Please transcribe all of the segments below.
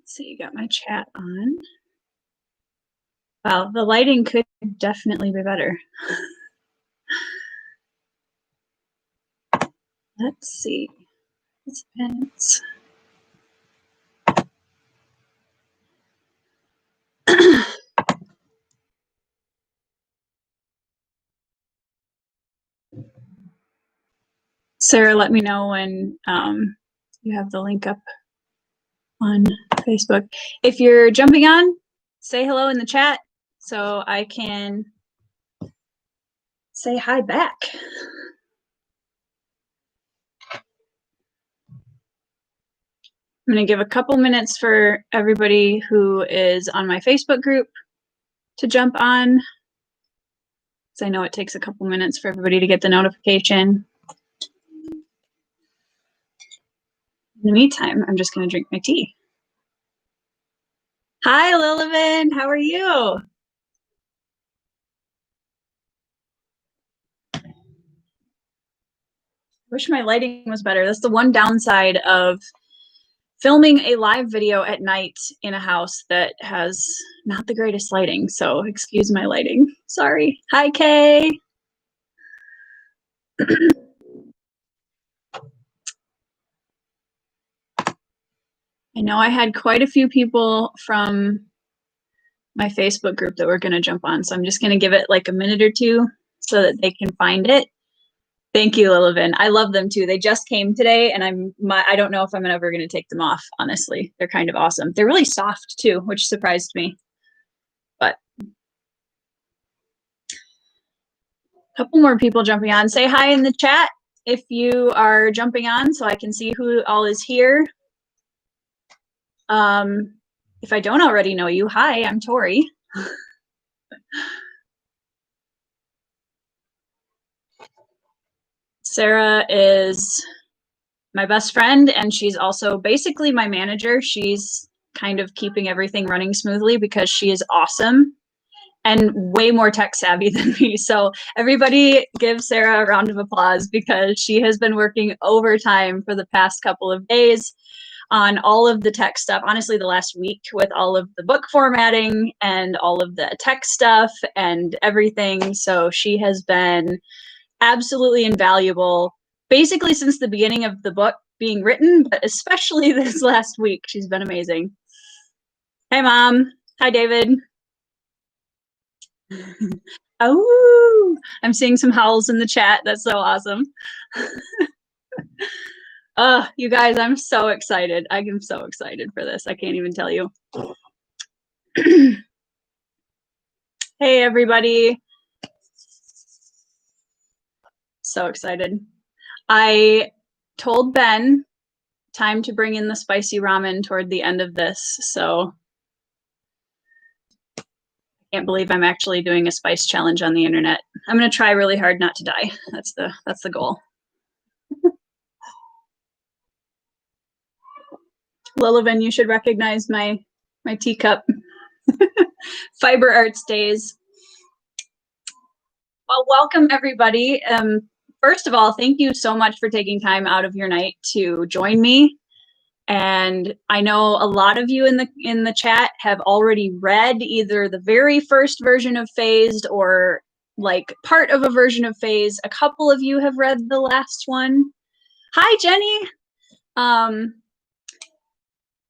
Let's see, got my chat on. Wow, the lighting could definitely be better. Let's see. Participants. Sarah, let me know when you have the link up on Facebook. If you're jumping on, say hello in the chat so I can say hi back. I'm going to give a couple minutes for everybody who is on my Facebook group to jump on, because I know it takes a couple minutes for everybody to get the notification. In the meantime, I'm just going to drink my tea. Hi, Lillivan. How are you? Wish my lighting was better. That's the one downside of filming a live video at night in a house that has not the greatest lighting. So excuse my lighting. Sorry. Hi, Kay. I know I had quite a few people from my Facebook group that were going to jump on. So I'm just going to give it like a minute or two so that they can find it. Thank you, Lillivan. I love them too. They just came today and I don't know if I'm ever going to take them off, honestly. They're kind of awesome. They're really soft too, which surprised me. But a couple more people jumping on. Say hi in the chat if you are jumping on so I can see who all is here. If I don't already know you, hi, I'm Tori. Sarah is my best friend, and she's also basically my manager. She's kind of keeping everything running smoothly because she is awesome and way more tech savvy than me. So everybody give Sarah a round of applause because she has been working overtime for the past couple of days on all of the tech stuff. Honestly, the last week with all of the book formatting and all of the tech stuff and everything. So she has been absolutely invaluable basically since the beginning of the book being written, but especially this last week. She's been amazing. Hey, Mom. Hi, David. Oh, I'm seeing some howls in the chat. That's so awesome. You guys, I'm so excited. I am so excited for this. I can't even tell you. Hey, everybody. So excited. I told Ben time to bring in the spicy ramen toward the end of this, so I can't believe I'm actually doing a spice challenge on the internet. I'm gonna try really hard not to die. That's the goal. Lillivan, you should recognize my teacup. Fiber Arts Days. Well, welcome everybody. First of all, thank you so much for taking time out of your night to join me. And I know a lot of you in the chat have already read either the very first version of Phased or like part of a version of Phased. A couple of you have read the last one. Hi, Jenny.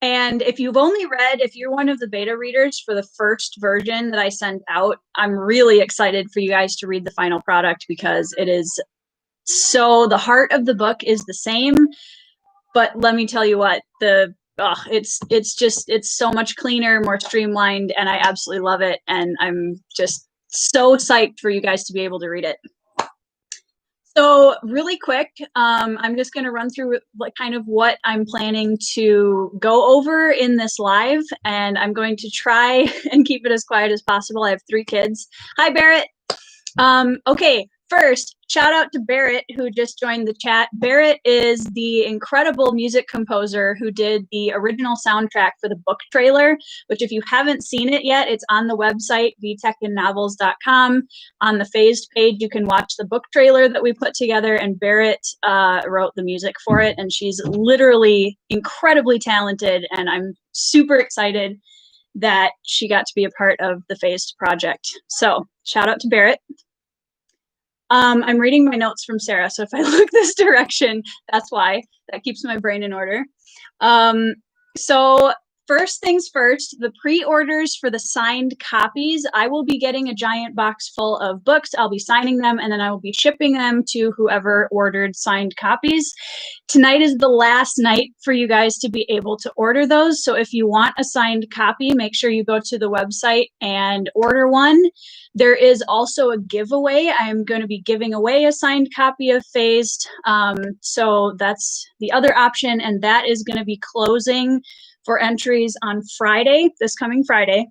And if you've only read, if you're one of the beta readers for the first version that I sent out, I'm really excited for you guys to read the final product because it is so, the heart of the book is the same, but let me tell you what, it's so much cleaner, more streamlined, and I absolutely love it. And I'm just so psyched for you guys to be able to read it. So really quick, I'm just going to run through like kind of what I'm planning to go over in this live, and I'm going to try and keep it as quiet as possible. I have 3 kids. Hi, Barrett. Okay, first, shout out to Barrett, who just joined the chat. Barrett is the incredible music composer who did the original soundtrack for the book trailer, which if you haven't seen it yet, it's on the website, vtechandnovels.com. On the Phased page, you can watch the book trailer that we put together, and Barrett wrote the music for it, and she's literally incredibly talented, and I'm super excited that she got to be a part of the Phased project. So shout out to Barrett. I'm reading my notes from Sarah, so if I look this direction, that's why. That keeps my brain in order. So first things first, the pre-orders for the signed copies, I will be getting a giant box full of books. I'll be signing them, and then I will be shipping them to whoever ordered signed copies. Tonight is the last night for you guys to be able to order those. So if you want a signed copy, make sure you go to the website and order one. There is also a giveaway. I am going to be giving away a signed copy of Phased. So that's the other option, and that is going to be closing for entries on Friday, this coming Friday.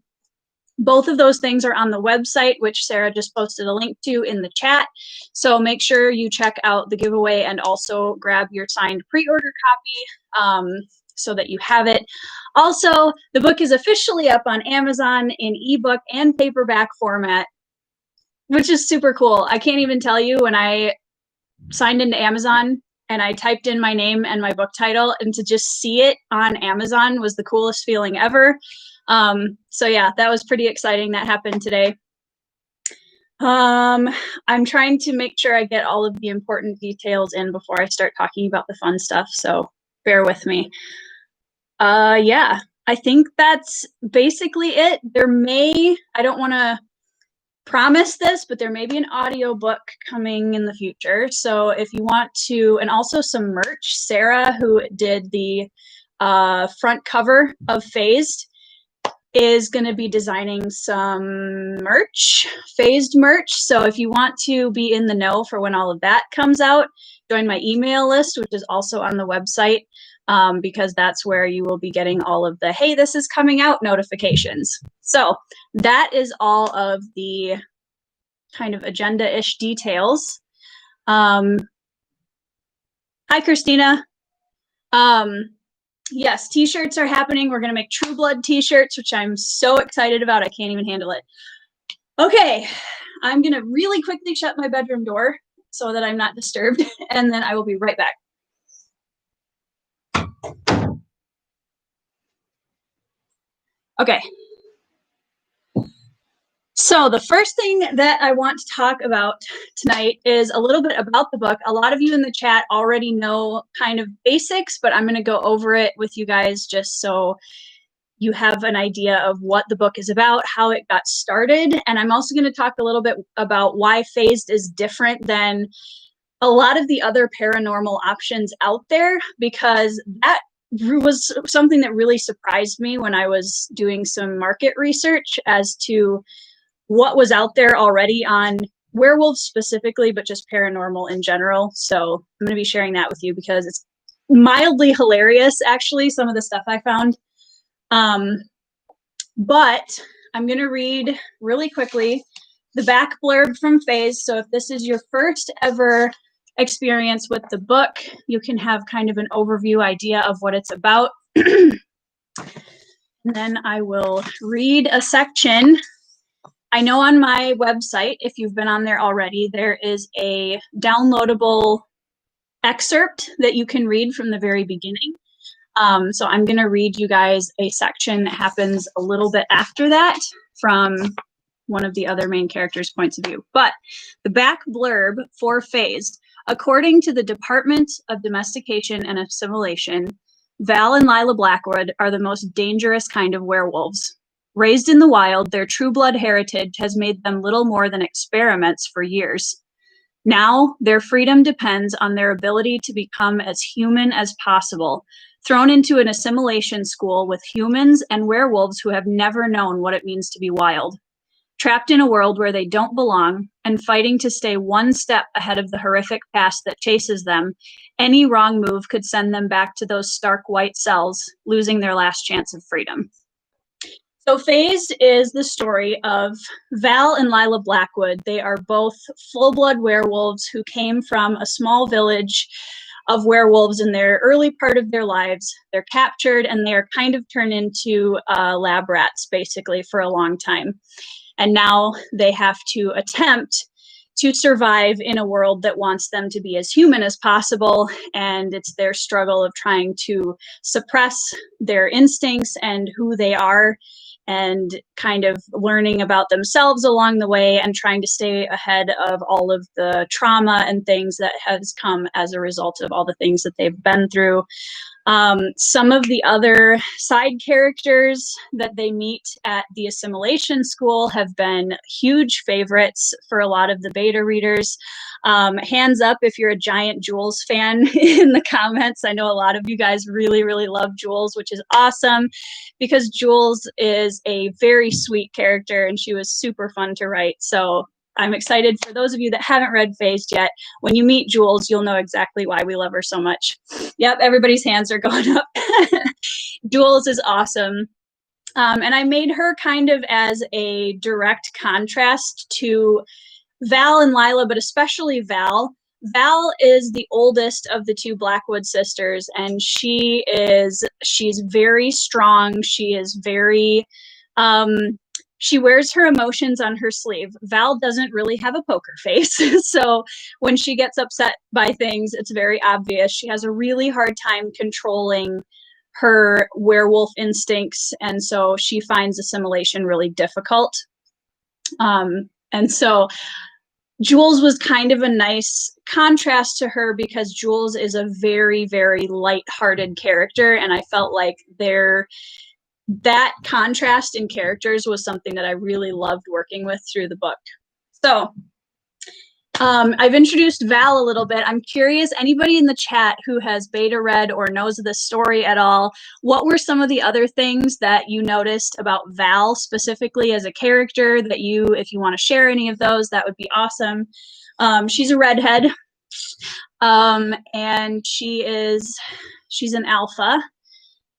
Both of those things are on the website, which Sarah just posted a link to in the chat. So make sure you check out the giveaway and also grab your signed pre-order copy so that you have it. Also, the book is officially up on Amazon in ebook and paperback format, which is super cool. I can't even tell you, when I signed into Amazon and I typed in my name and my book title, and to just see it on Amazon was the coolest feeling ever. So yeah, that was pretty exciting. That happened today. I'm trying to make sure I get all of the important details in before I start talking about the fun stuff, so bear with me. Yeah, I think that's basically it. I don't want to promise this, but there may be an audiobook coming in the future. So if you want to, and also some merch, Sarah, who did the front cover of Phased, is going to be designing some merch, Phased merch. So if you want to be in the know for when all of that comes out, join my email list, which is also on the website, because that's where you will be getting all of the, hey, this is coming out notifications. So that is all of the kind of agenda-ish details. Hi, Christina. Yes, t-shirts are happening. We're going to make True Blood t-shirts, which I'm so excited about. I can't even handle it. Okay, I'm going to really quickly shut my bedroom door so that I'm not disturbed, and then I will be right back. Okay. So the first thing that I want to talk about tonight is a little bit about the book. A lot of you in the chat already know kind of basics, but I'm going to go over it with you guys just so you have an idea of what the book is about, how it got started. And I'm also going to talk a little bit about why Phased is different than a lot of the other paranormal options out there, because that was something that really surprised me when I was doing some market research as to what was out there already on werewolves specifically, but just paranormal in general. So I'm going to be sharing that with you because it's mildly hilarious, actually, some of the stuff I found. But I'm going to read really quickly the back blurb from Phased. So if this is your first ever experience with the book, you can have kind of an overview idea of what it's about. And then I will read a section. I know on my website, if you've been on there already, there is a downloadable excerpt that you can read from the very beginning. So I'm going to read you guys a section that happens a little bit after that from one of the other main characters' points of view. But the back blurb for Phased, according to the Department of Domestication and Assimilation, Val and Lyla Blackwood are the most dangerous kind of werewolves. Raised in the wild, their true blood heritage has made them little more than experiments for years. Now, their freedom depends on their ability to become as human as possible, thrown into an assimilation school with humans and werewolves who have never known what it means to be wild. Trapped in a world where they don't belong and fighting to stay one step ahead of the horrific past that chases them, any wrong move could send them back to those stark white cells, losing their last chance of freedom. So Phased is the story of Val and Lyla Blackwood. They are both full-blood werewolves who came from a small village of werewolves in their early part of their lives. They're captured and they're kind of turned into lab rats, basically, for a long time. And now they have to attempt to survive in a world that wants them to be as human as possible. And it's their struggle of trying to suppress their instincts and who they are, and kind of learning about themselves along the way and trying to stay ahead of all of the trauma and things that has come as a result of all the things that they've been through. Some of the other side characters that they meet at the assimilation school have been huge favorites for a lot of the beta readers. Hands up if you're a giant Jules fan in the comments. I know a lot of you guys really, really love Jules, which is awesome because Jules is a very sweet character and she was super fun to write. So I'm excited for those of you that haven't read Phased yet. When you meet Jules, you'll know exactly why we love her so much. Yep, everybody's hands are going up. Jules is awesome. And I made her kind of as a direct contrast to Val and Lyla, but especially Val. Val is the oldest of the two Blackwood sisters, and she's very strong. She is very, she wears her emotions on her sleeve. Val doesn't really have a poker face. So when she gets upset by things, it's very obvious. She has a really hard time controlling her werewolf instincts. And so she finds assimilation really difficult. And so Jules was kind of a nice contrast to her because Jules is a very, very light-hearted character. And I felt like that contrast in characters was something that I really loved working with through the book. So I've introduced Val a little bit. I'm curious, anybody in the chat who has beta read or knows this story at all, what were some of the other things that you noticed about Val specifically as a character that if you want to share any of those, that would be awesome. She's a redhead, and she's an alpha.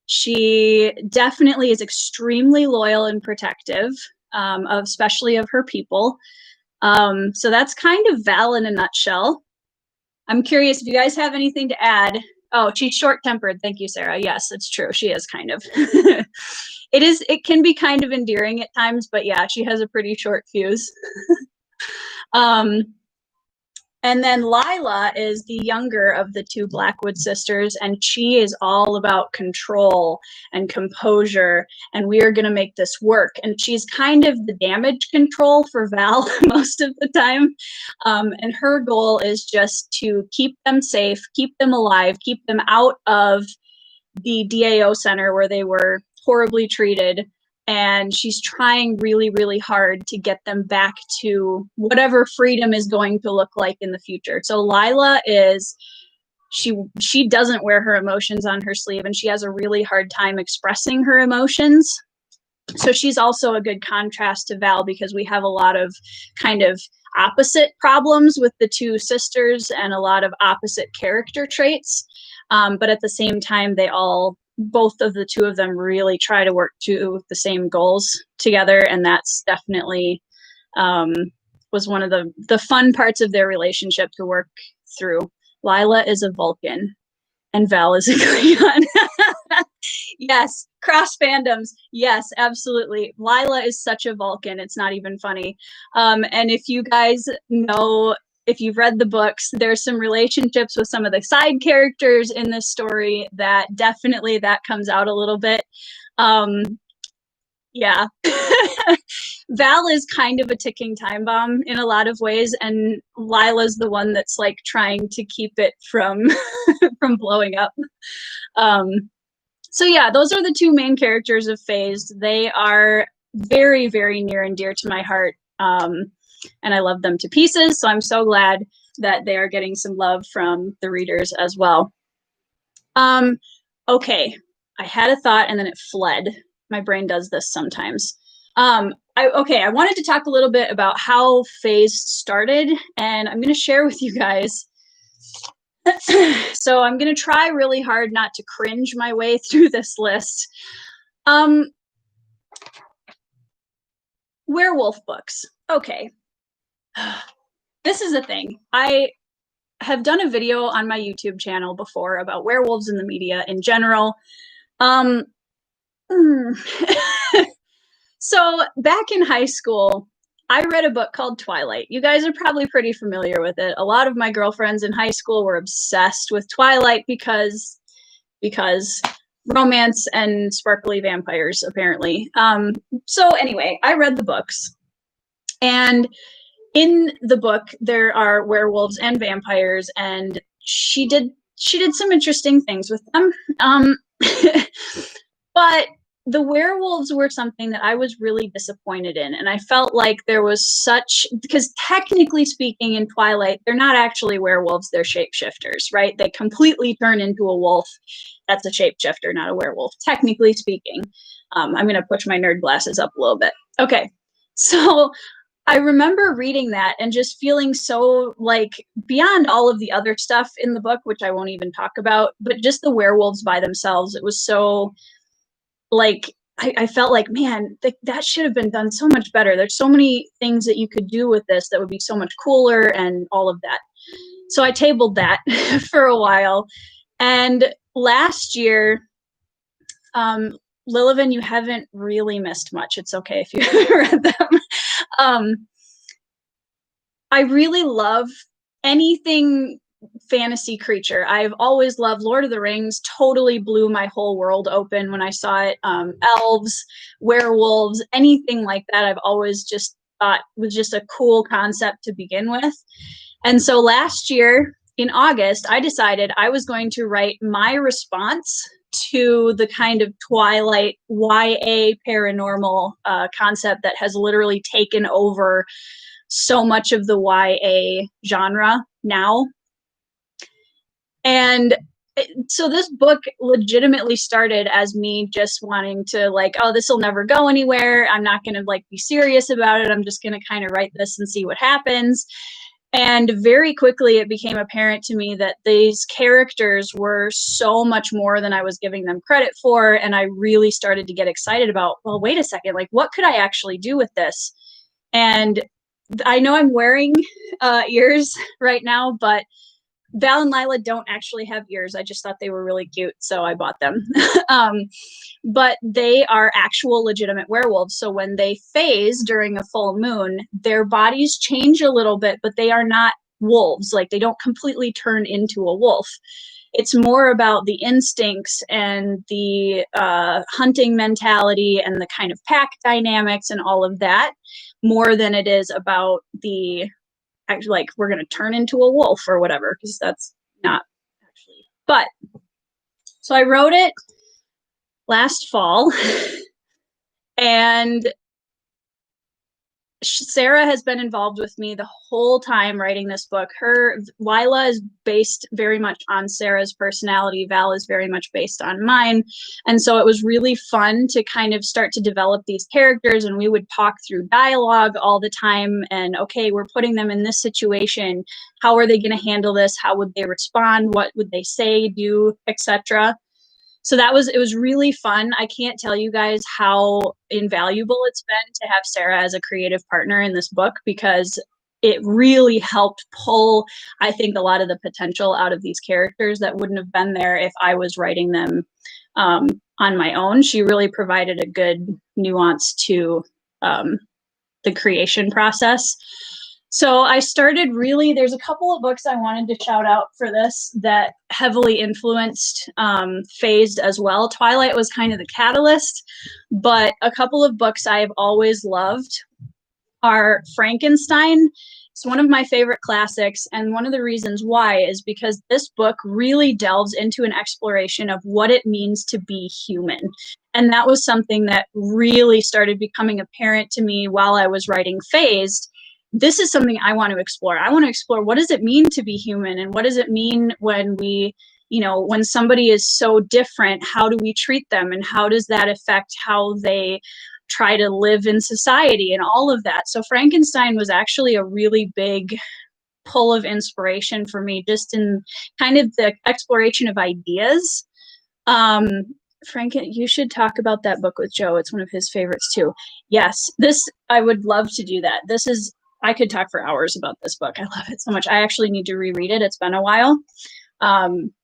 She definitely is extremely loyal and protective, especially of her people. So that's kind of Val in a nutshell. I'm curious if you guys have anything to add. Oh, she's short-tempered. Thank you, Sarah. Yes, it's true. She is kind of. It can be kind of endearing at times, but yeah, she has a pretty short fuse. And then Lyla is the younger of the two Blackwood sisters, and she is all about control and composure, and we are going to make this work. And she's kind of the damage control for Val most of the time. And her goal is just to keep them safe, keep them alive, keep them out of the DAO center where they were horribly treated. And she's trying really, really hard to get them back to whatever freedom is going to look like in the future. So Lyla she doesn't wear her emotions on her sleeve, and she has a really hard time expressing her emotions. So she's also a good contrast to Val because we have a lot of kind of opposite problems with the two sisters and a lot of opposite character traits. But at the same time, both of the two of them really try to work to the same goals together. And that's definitely was one of the fun parts of their relationship to work through. Lyla is a Vulcan and Val is a Klingon. Yes, cross fandoms. Yes, absolutely. Lyla is such a Vulcan. It's not even funny. And if you guys know, if you've read the books, there's some relationships with some of the side characters in this story that definitely that comes out a little bit. Yeah. Val is kind of a ticking time bomb in a lot of ways, and Lyla's the one that's like trying to keep it from from blowing up. So yeah, those are the two main characters of Phased. They are very, very near and dear to my heart, and I love them to pieces. So I'm so glad that they are getting some love from the readers as well. Okay, I had a thought and then it fled. My brain does this sometimes. I wanted to talk a little bit about how Phased started, and I'm going to share with you guys. So I'm going to try really hard not to cringe my way through this list. werewolf books. Okay. This is a thing. I have done a video on my YouTube channel before about werewolves in the media in general. So back in high school, I read a book called Twilight. You guys are probably pretty familiar with it. A lot of my girlfriends in high school were obsessed with Twilight because romance and sparkly vampires, apparently. So anyway, I read the books, and in the book there are werewolves and vampires, and she did some interesting things with them. But the werewolves were something that I was really disappointed in. And I felt like there was because technically speaking in Twilight, they're not actually werewolves, they're shapeshifters, right? They completely turn into a wolf. That's a shapeshifter, not a werewolf, technically speaking. I'm going to push my nerd glasses up a little bit. Okay. So I remember reading that and just feeling so, like, beyond all of the other stuff in the book, which I won't even talk about, but just the werewolves by themselves, it was so, like, I felt like, man, that should have been done so much better. There's so many things that you could do with this that would be so much cooler and all of that. So I tabled that for a while. And last year, Lilivan, you haven't really missed much. It's okay if you haven't read them. I really love anything fantasy creature. I've always loved Lord of the Rings. Totally blew my whole world open when I saw it. Elves, werewolves, anything like that, I've always just thought was just a cool concept to begin with. And so last year in August, I decided I was going to write my response to the kind of Twilight YA paranormal concept that has literally taken over so much of the YA genre now. And so this book legitimately started as me just wanting to, like, oh, this will never go anywhere. I'm not going to, like, be serious about it. I'm just going to kind of write this and see what happens. And very quickly it became apparent to me that these characters were so much more than I was giving them credit for. And I really started to get excited about, well, wait a second, like, what could I actually do with this? And I know I'm wearing ears right now, but Val and Lyla don't actually have ears. I just thought they were really cute, so I bought them. But they are actual legitimate werewolves. So when they phase during a full moon, their bodies change a little bit, but they are not wolves. Like, they don't completely turn into a wolf. It's more about the instincts and the hunting mentality and the kind of pack dynamics and all of that, more than it is about the actually, like, we're going to turn into a wolf or whatever, because that's not actually. But so I wrote it last fall, and Sarah has been involved with me the whole time writing this book. Lyla is based very much on Sarah's personality. Val is very much based on mine. And so it was really fun to kind of start to develop these characters, and we would talk through dialogue all the time. And okay, we're putting them in this situation. How are they going to handle this? How would they respond? What would they say, do, etc.? So it was really fun. I can't tell you guys how invaluable it's been to have Sarah as a creative partner in this book, because it really helped pull, I think, a lot of the potential out of these characters that wouldn't have been there if I was writing them on my own. She really provided a good nuance to the creation process. So I started there's a couple of books I wanted to shout out for this that heavily influenced Phased as well. Twilight was kind of the catalyst, but a couple of books I've always loved are Frankenstein. It's one of my favorite classics, and one of the reasons why is because this book really delves into an exploration of what it means to be human. And that was something that really started becoming apparent to me while I was writing Phased. This is something I want to explore. I want to explore, what does it mean to be human, and what does it mean when when somebody is so different, how do we treat them, and how does that affect how they try to live in society and all of that. So Frankenstein was actually a really big pull of inspiration for me, just in kind of the exploration of ideas. Frank, you should talk about that book with Joe. It's one of his favorites too. Yes, I would love to do that. I could talk for hours about this book. I love it so much. I actually need to reread it. It's been a while.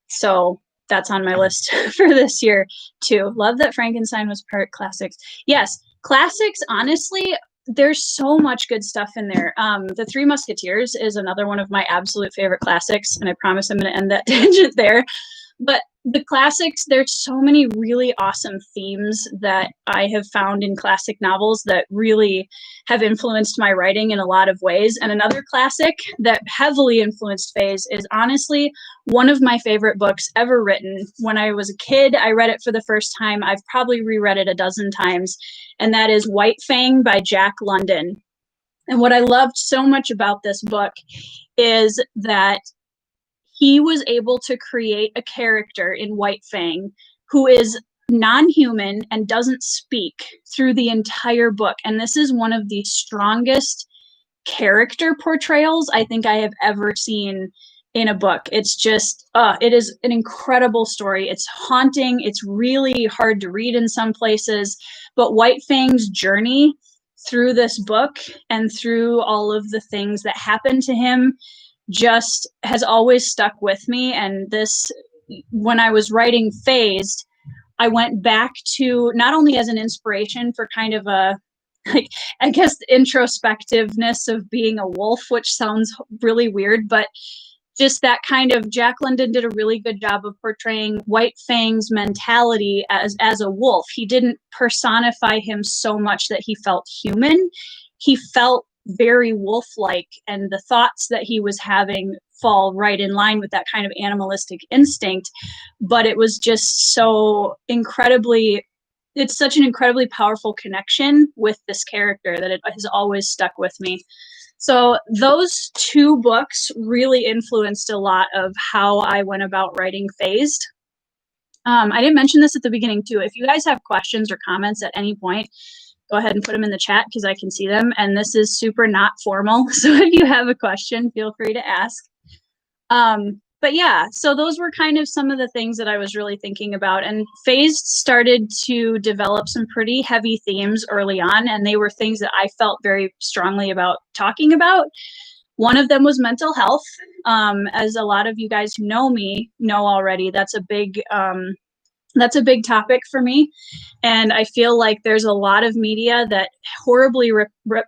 So that's on my list for this year too. Love that Frankenstein was part classics. Yes, classics, honestly, there's so much good stuff in there. The Three Musketeers is another one of my absolute favorite classics, and I promise I'm going to end that tangent there. But the classics, there's so many really awesome themes that I have found in classic novels that really have influenced my writing in a lot of ways. And another classic that heavily influenced Faye's is honestly one of my favorite books ever written. When I was a kid, I read it for the first time. I've probably reread it a dozen times, and that is White Fang by Jack London. And what I loved so much about this book is that he was able to create a character in White Fang who is non-human and doesn't speak through the entire book. And this is one of the strongest character portrayals I think I have ever seen in a book. It's just, it is an incredible story. It's haunting. It's really hard to read in some places, but White Fang's journey through this book and through all of the things that happened to him just has always stuck with me. And when I was writing Phased, I went back to not only as an inspiration for kind of a, like, I guess the introspectiveness of being a wolf, which sounds really weird, but just that kind of, Jack London did a really good job of portraying White Fang's mentality as a wolf. He didn't personify him so much that he felt human. He felt very wolf-like, and the thoughts that he was having fall right in line with that kind of animalistic instinct. But it was just it's such an incredibly powerful connection with this character that it has always stuck with me. So those two books really influenced a lot of how I went about writing Phased. I didn't mention this at the beginning too. If you guys have questions or comments at any point, go ahead and put them in the chat because I can see them. And this is super not formal. So if you have a question, feel free to ask. But yeah, so those were kind of some of the things that I was really thinking about. And Phased started to develop some pretty heavy themes early on, and they were things that I felt very strongly about talking about. One of them was mental health. As a lot of you guys who know me know already, that's a big topic for me. And I feel like there's a lot of media that horribly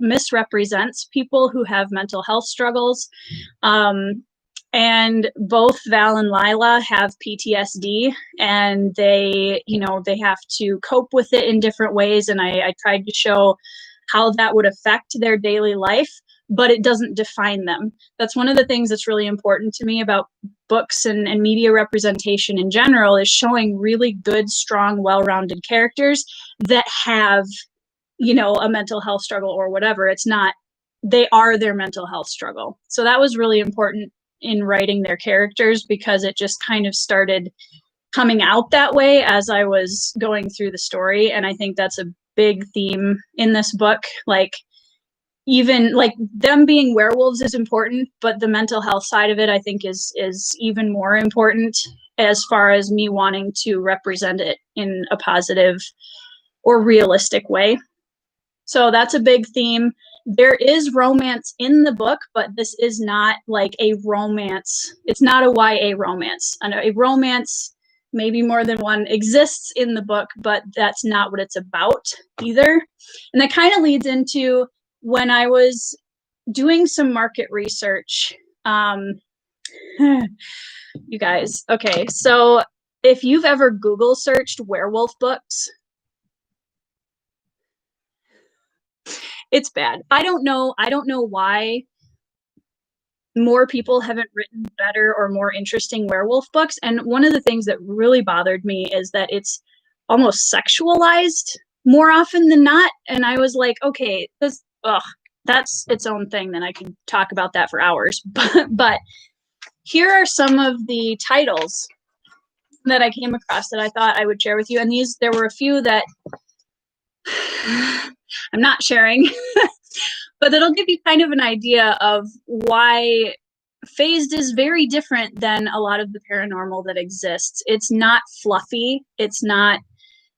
misrepresents people who have mental health struggles. And both Val and Lyla have PTSD, and they have to cope with it in different ways. And I tried to show how that would affect their daily life, but it doesn't define them. That's one of the things that's really important to me about books and media representation in general, is showing really good, strong, well-rounded characters that have, a mental health struggle or whatever. It's not, they are their mental health struggle. So that was really important in writing their characters, because it just kind of started coming out that way as I was going through the story. And I think that's a big theme in this book. Like, even like them being werewolves is important, but the mental health side of it, I think, is even more important, as far as me wanting to represent it in a positive or realistic way. So that's a big theme. There is romance in the book, but this is not like a romance. It's not a YA romance. A romance, maybe more than one, exists in the book, but that's not what it's about either. And that kind of leads into when I was doing some market research. You guys, okay, so if you've ever Google searched werewolf books, it's bad. I don't know why more people haven't written better or more interesting werewolf books. And one of the things that really bothered me is that it's almost sexualized more often than not. And I was like, okay, that's its own thing. Then I could talk about that for hours. But here are some of the titles that I came across that I thought I would share with you. And there were a few that I'm not sharing, but it'll give you kind of an idea of why Phased is very different than a lot of the paranormal that exists. It's not fluffy. It's not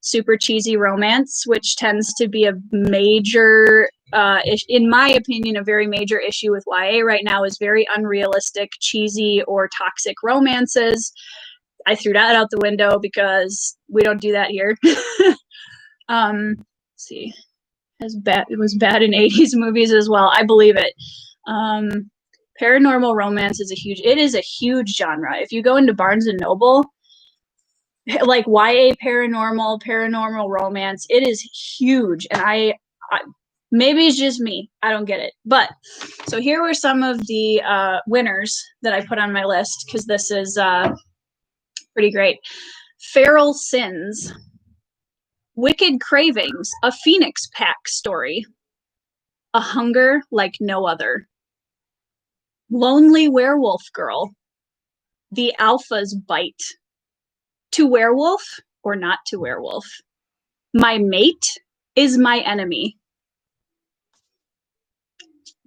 super cheesy romance, which tends to be a major, in my opinion, a very major issue with YA right now, is very unrealistic, cheesy, or toxic romances. I threw that out the window because we don't do that here. Let's see. It was bad in 80s movies as well. I believe it. Paranormal romance is a huge genre. If you go into Barnes and Noble, like YA paranormal romance, it is huge. And I maybe it's just me, I don't get it. But so here were some of the winners that I put on my list, because this is pretty great. Feral Sins, Wicked Cravings, A Phoenix Pack Story, A Hunger Like No Other, Lonely Werewolf Girl, The Alpha's Bite, To Werewolf or Not to Werewolf, My Mate is My Enemy.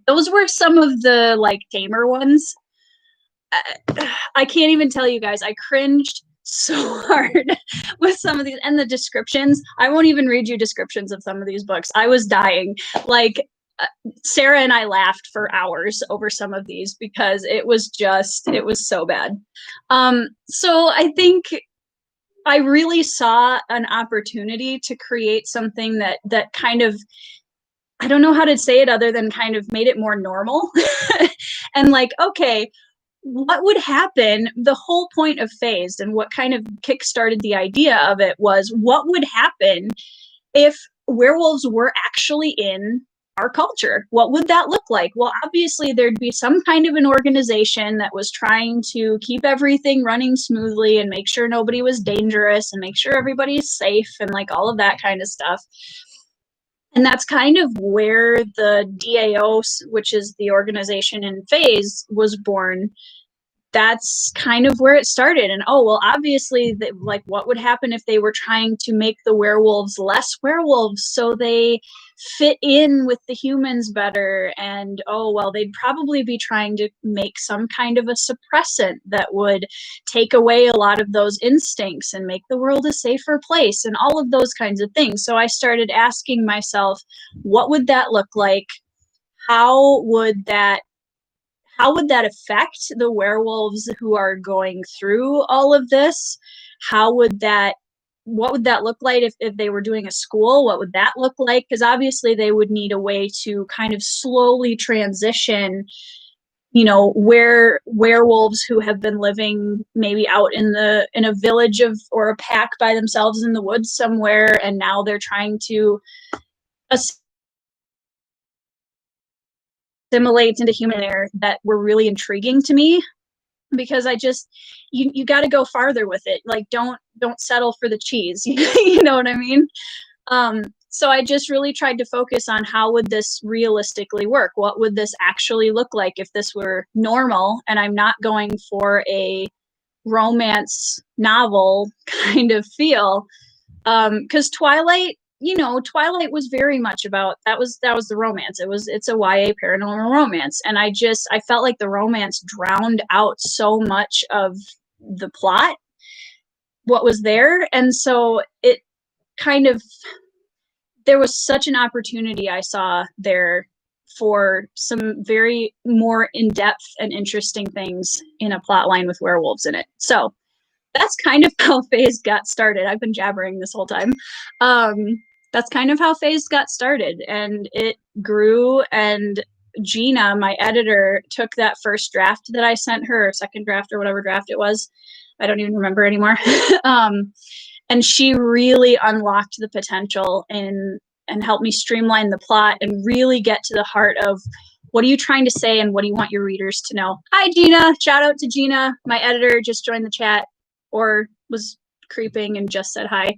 Those were some of the like tamer ones. I can't even tell you guys, I cringed so hard with some of these, and the descriptions. I won't even read you descriptions of some of these books. I was dying. Like Sarah and I laughed for hours over some of these because it was so bad. So I think I really saw an opportunity to create something that kind of, I don't know how to say it other than kind of made it more normal. And like, okay, what would happen? The whole point of Phased and what kind of kickstarted the idea of it was, what would happen if werewolves were actually in our culture? What would that look like? Well, obviously there'd be some kind of an organization that was trying to keep everything running smoothly and make sure nobody was dangerous and make sure everybody's safe and like all of that kind of stuff. And that's kind of where the DAO, which is the organization in Phase, was born. That's kind of where it started. And oh, well, obviously, like, what would happen if they were trying to make the werewolves less werewolves so they fit in with the humans better? And oh, well, they'd probably be trying to make some kind of a suppressant that would take away a lot of those instincts and make the world a safer place and all of those kinds of things. So I started asking myself, what would that look like? How would that affect the werewolves who are going through all of this? What would that look like if they were doing a school? What would that look like? Because obviously they would need a way to kind of slowly transition, where werewolves who have been living maybe out in a village or a pack by themselves in the woods somewhere, and now they're trying to assimilate into human air, that were really intriguing to me, because I just, you got to go farther with it. Like, don't settle for the cheese. You know what I mean? So I just really tried to focus on, how would this realistically work? What would this actually look like if this were normal and I'm not going for a romance novel kind of feel? Because Twilight was very much about, that was the romance. It's a YA paranormal romance. And I felt like the romance drowned out so much of the plot, what was there. And so it kind of, there was such an opportunity I saw there for some very more in-depth and interesting things in a plot line with werewolves in it. So that's kind of how Phase got started. I've been jabbering this whole time. That's kind of how Phase got started, and it grew. And Gina, my editor, took that first draft that I sent her, or second draft, or whatever draft it was. I don't even remember anymore. And she really unlocked the potential and helped me streamline the plot and really get to the heart of, what are you trying to say and what do you want your readers to know? Hi, Gina. Shout out to Gina. My editor just joined the chat, or was creeping and just said hi.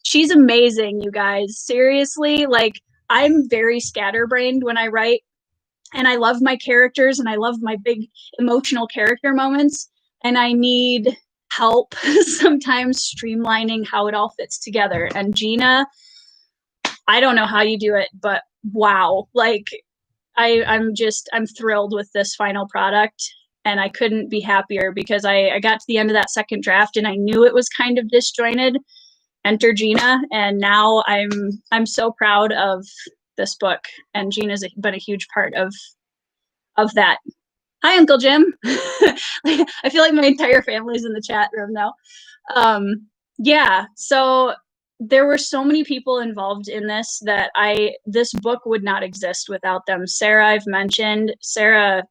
She's amazing, you guys. Seriously, like, I'm very scatterbrained when I write, and I love my characters and I love my big emotional character moments, and I need help sometimes streamlining how it all fits together. And Gina, I don't know how you do it, but wow, like, I'm thrilled with this final product, and I couldn't be happier, because I got to the end of that second draft and I knew it was kind of disjointed, enter Gina, and now I'm so proud of this book, and Gina's been a huge part of that. Hi, Uncle Jim. I feel like my entire family's in the chat room now. Yeah, so there were so many people involved in this that this book would not exist without them. Sarah, I've mentioned. Sarah,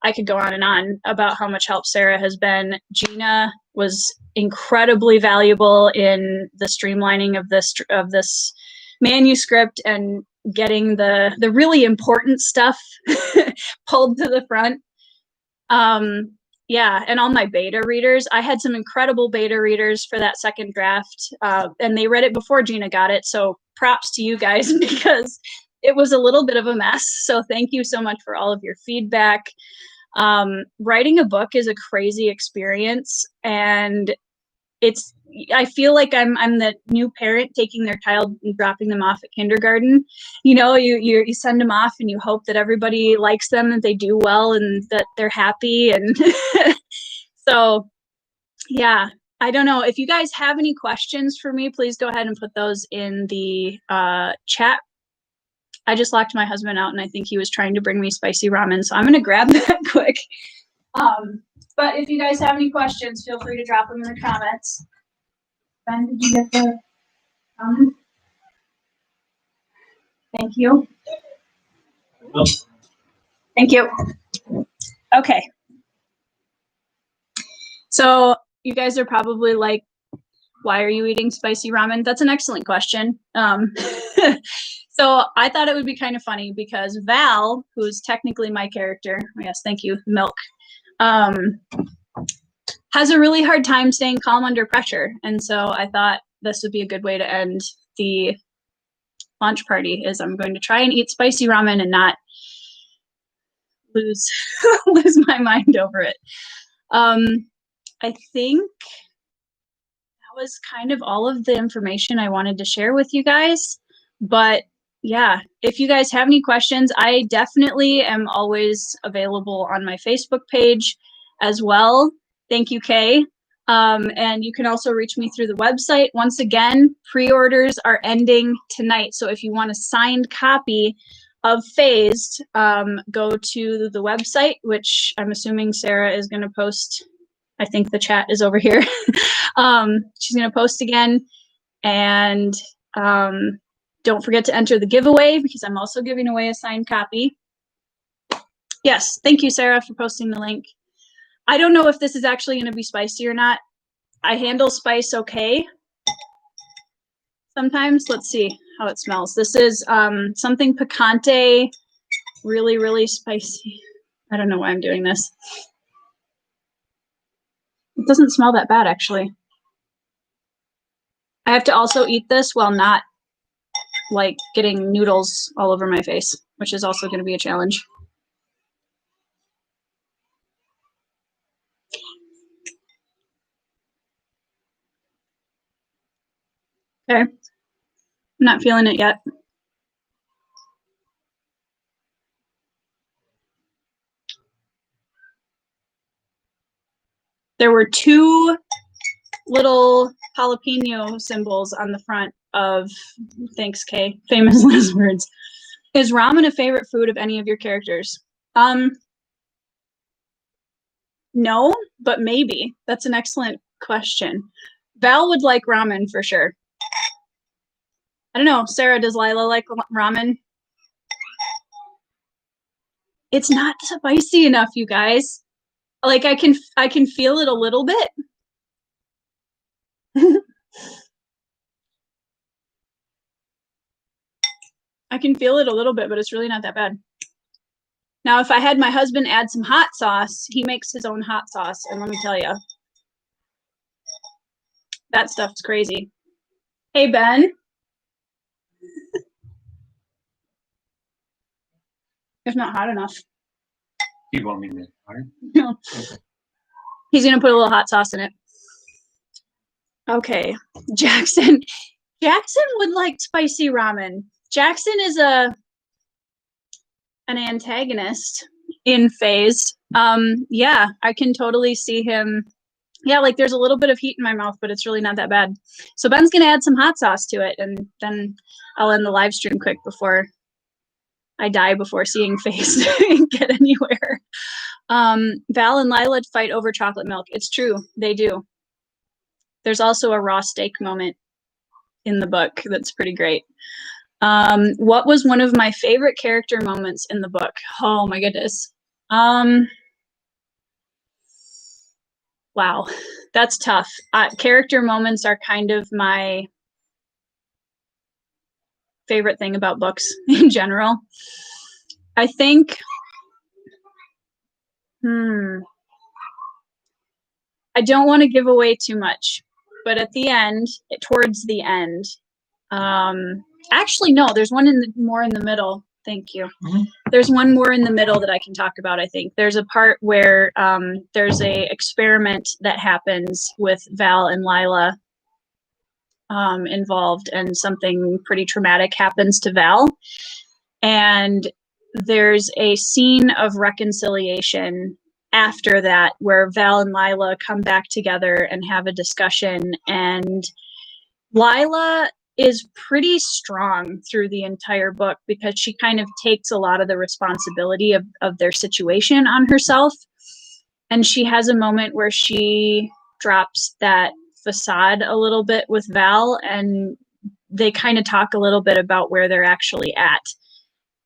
I could go on about how much help Sarah has been. Gina was incredibly valuable in the streamlining of this manuscript and getting the really important stuff pulled to the front. Yeah, and all my beta readers. I had some incredible beta readers for that second draft, and they read it before Gina got it. So props to you guys because it was a little bit of a mess. So thank you so much for all of your feedback. Writing a book is a crazy experience, and I feel like I'm the new parent taking their child and dropping them off at kindergarten. You know, you send them off and you hope that everybody likes them, that they do well, and that they're happy. And so, yeah, I don't know. If you guys have any questions for me, please go ahead and put those in the chat. I just locked my husband out, and I think he was trying to bring me spicy ramen, so I'm going to grab that quick. But if you guys have any questions, feel free to drop them in the comments. Ben, did you get the comment? Thank you. Thank you. Okay. So you guys are probably like, why are you eating spicy ramen? That's an excellent question. So I thought it would be kind of funny because Val, who's technically my character, yes, thank you, Milk, has a really hard time staying calm under pressure. And so I thought this would be a good way to end the launch party, is I'm going to try and eat spicy ramen and not lose my mind over it. I think that was kind of all of the information I wanted to share with you guys. But yeah, if you guys have any questions, I definitely am always available on my Facebook page as well. Thank you, Kay. And you can also reach me through the website. Once again, pre-orders are ending tonight. So if you want a signed copy of Phased, go to the website, which I'm assuming Sarah is going to post. I think the chat is over here. She's going to post again. And don't forget to enter the giveaway because I'm also giving away a signed copy. Yes, thank you, Sarah, for posting the link. I don't know if this is actually going to be spicy or not. I handle spice okay. Sometimes, let's see how it smells. This is something picante, really, really spicy. I don't know why I'm doing this. It doesn't smell that bad, actually. I have to also eat this while not like getting noodles all over my face, which is also going to be a challenge. Okay. I'm not feeling it yet. There were two little jalapeno symbols on the front of, thanks, Kay, famous last words. Is ramen a favorite food of any of your characters? No, but maybe. That's an excellent question. Val would like ramen for sure. I don't know. Sarah, does Lyla like ramen? It's not spicy enough, you guys. Like I can feel it a little bit. I can feel it a little bit, but it's really not that bad. Now, if I had my husband add some hot sauce, he makes his own hot sauce, and let me tell you, that stuff's crazy. Hey, Ben. It's not hot enough. You want me to make it? No. He's gonna put a little hot sauce in it. Okay, Jackson. Jackson would like spicy ramen. Jackson is an antagonist in Phased. Yeah, I can totally see him Yeah, like there's a little bit of heat in my mouth, but it's really not that bad. So Ben's gonna add some hot sauce to it, and then I'll end the live stream quick before I die before seeing face get anywhere. Val and Lyla fight over chocolate milk. It's true, they do. There's also a raw steak moment in the book that's pretty great. What was one of my favorite character moments in the book? Oh my goodness. Wow, that's tough. Character moments are kind of my favorite thing about books in general. I think, I don't want to give away too much, but at the end, towards the end, actually, no, there's one more in the middle. Thank you. There's one more in the middle that I can talk about, I think. There's a part where there's a experiment that happens with Val and Lyla involved, and something pretty traumatic happens to Val. And there's a scene of reconciliation after that where Val and Lyla come back together and have a discussion. And Lyla is pretty strong through the entire book because she kind of takes a lot of the responsibility of their situation on herself. And she has a moment where she drops that facade a little bit with Val, and they kind of talk a little bit about where they're actually at.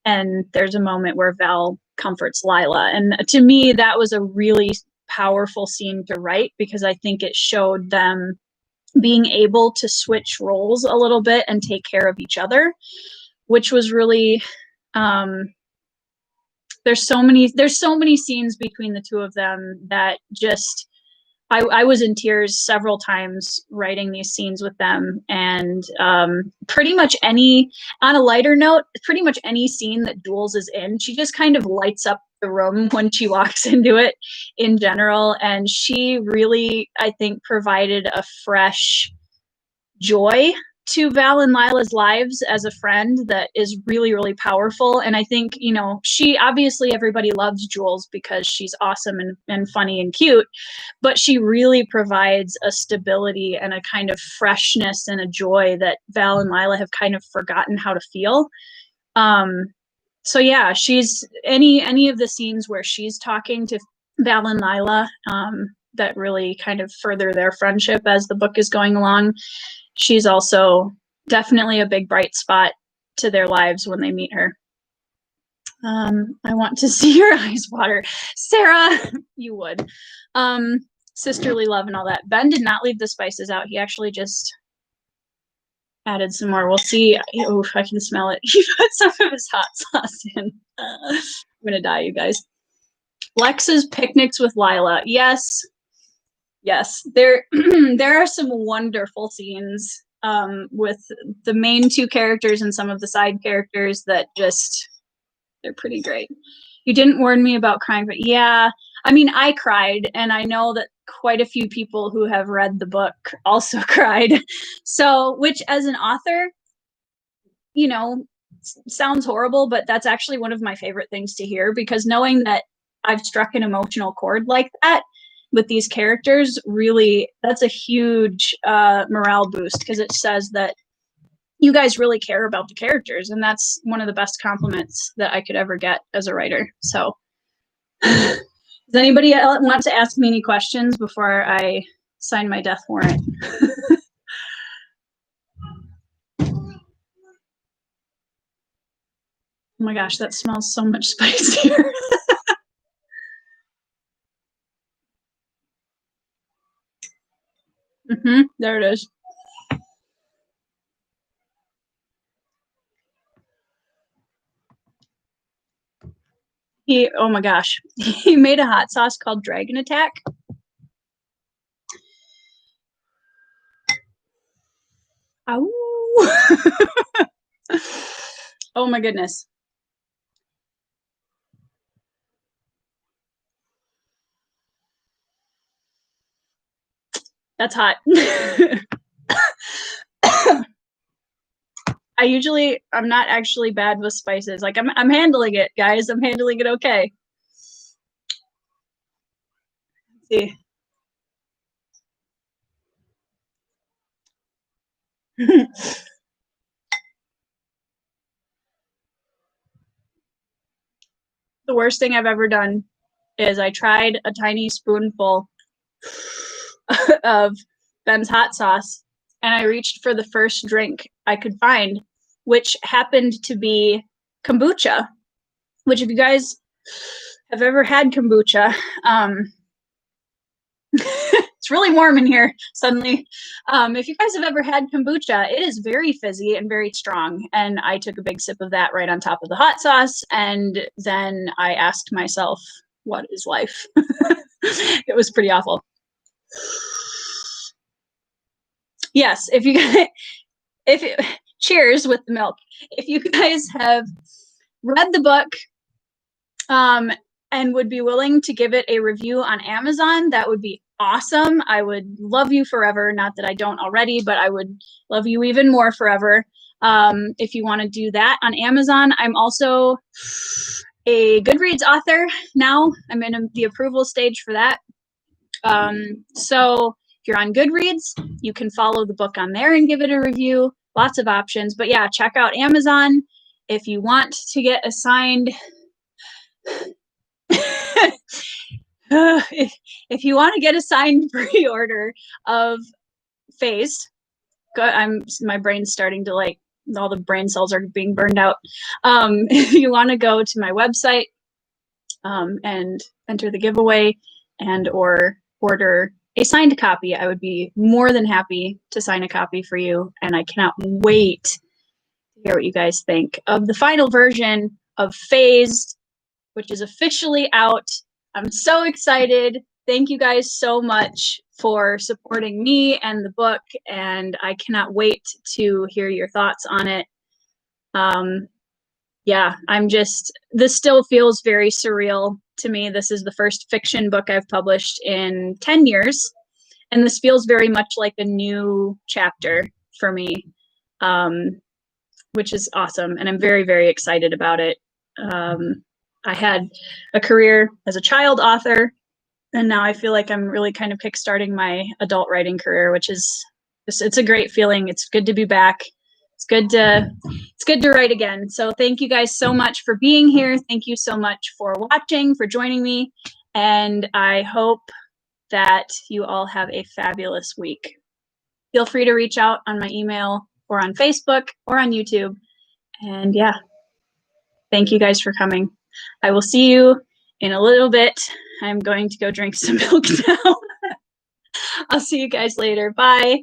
And there's a moment where Val comforts Lyla. And to me, that was a really powerful scene to write because I think it showed them being able to switch roles a little bit and take care of each other, which was really, there's so many scenes between the two of them that just, I was in tears several times writing these scenes with them. And pretty much on a lighter note, pretty much any scene that Jules is in, she just kind of lights up the room when she walks into it in general. And she really, I think, provided a fresh joy to Val and Lyla's lives as a friend that is really, really powerful. And I think, she obviously, everybody loves Jules because she's awesome and funny and cute, but she really provides a stability and a kind of freshness and a joy that Val and Lyla have kind of forgotten how to feel. So yeah, she's any of the scenes where she's talking to Val and Lyla, that really kind of further their friendship as the book is going along. She's also definitely a big bright spot to their lives when they meet her. I want to see your eyes water. Sarah, you would. Sisterly love and all that. Ben did not leave the spices out. He actually just added some more. We'll see. Oh, I can smell it. He put some of his hot sauce in. I'm going to die, you guys. Lex's picnics with Lyla. Yes. There are some wonderful scenes with the main two characters and some of the side characters that just, they're pretty great. You didn't warn me about crying, but yeah, I mean, I cried, and I know that quite a few people who have read the book also cried. So, which as an author, sounds horrible, but that's actually one of my favorite things to hear, because knowing that I've struck an emotional chord like that with these characters, really, that's a huge morale boost, because it says that you guys really care about the characters, and that's one of the best compliments that I could ever get as a writer. So does anybody want to ask me any questions before I sign my death warrant? Oh my gosh, that smells so much spicier. There it is. Oh my gosh, he made a hot sauce called Dragon Attack. Oh, oh my goodness. That's hot. I'm not actually bad with spices. Like I'm handling it, guys. I'm handling it okay. Let's see. The worst thing I've ever done is I tried a tiny spoonful of Ben's hot sauce, and I reached for the first drink I could find, which happened to be kombucha, which if you guys have ever had kombucha, it's really warm in here suddenly. If you guys have ever had kombucha, it is very fizzy and very strong. And I took a big sip of that right on top of the hot sauce. And then I asked myself, what is life? It was pretty awful. Yes, if you guys, cheers with the milk. If you guys have read the book, and would be willing to give it a review on Amazon, that would be awesome. I would love you forever. Not that I don't already, but I would love you even more forever. If you want to do that on Amazon. I'm also a Goodreads author now. I'm in the approval stage for that. So if you're on Goodreads, you can follow the book on there and give it a review. Lots of options. But yeah, check out Amazon. If you want to get assigned if you want to get a signed pre-order of Phased, my brain's starting to like, all the brain cells are being burned out. If you want to go to my website and enter the giveaway and or order a signed copy, I would be more than happy to sign a copy for you. And I cannot wait to hear what you guys think of the final version of Phased, which is officially out. I'm so excited. Thank you guys so much for supporting me and the book, and I cannot wait to hear your thoughts on it. Yeah, this still feels very surreal to me. This is the first fiction book I've published in 10 years, and this feels very much like a new chapter for me, which is awesome, and I'm very, very excited about it. I had a career as a child author, and now I feel like I'm really kind of kickstarting my adult writing career, which is it's a great feeling. It's good to be back. It's good to write again. So thank you guys so much for being here. Thank you so much for watching, for joining me, and I hope that you all have a fabulous week. Feel free to reach out on my email or on Facebook or on YouTube. And yeah, thank you guys for coming. I will see you in a little bit. I'm going to go drink some milk now. I'll see you guys later. Bye.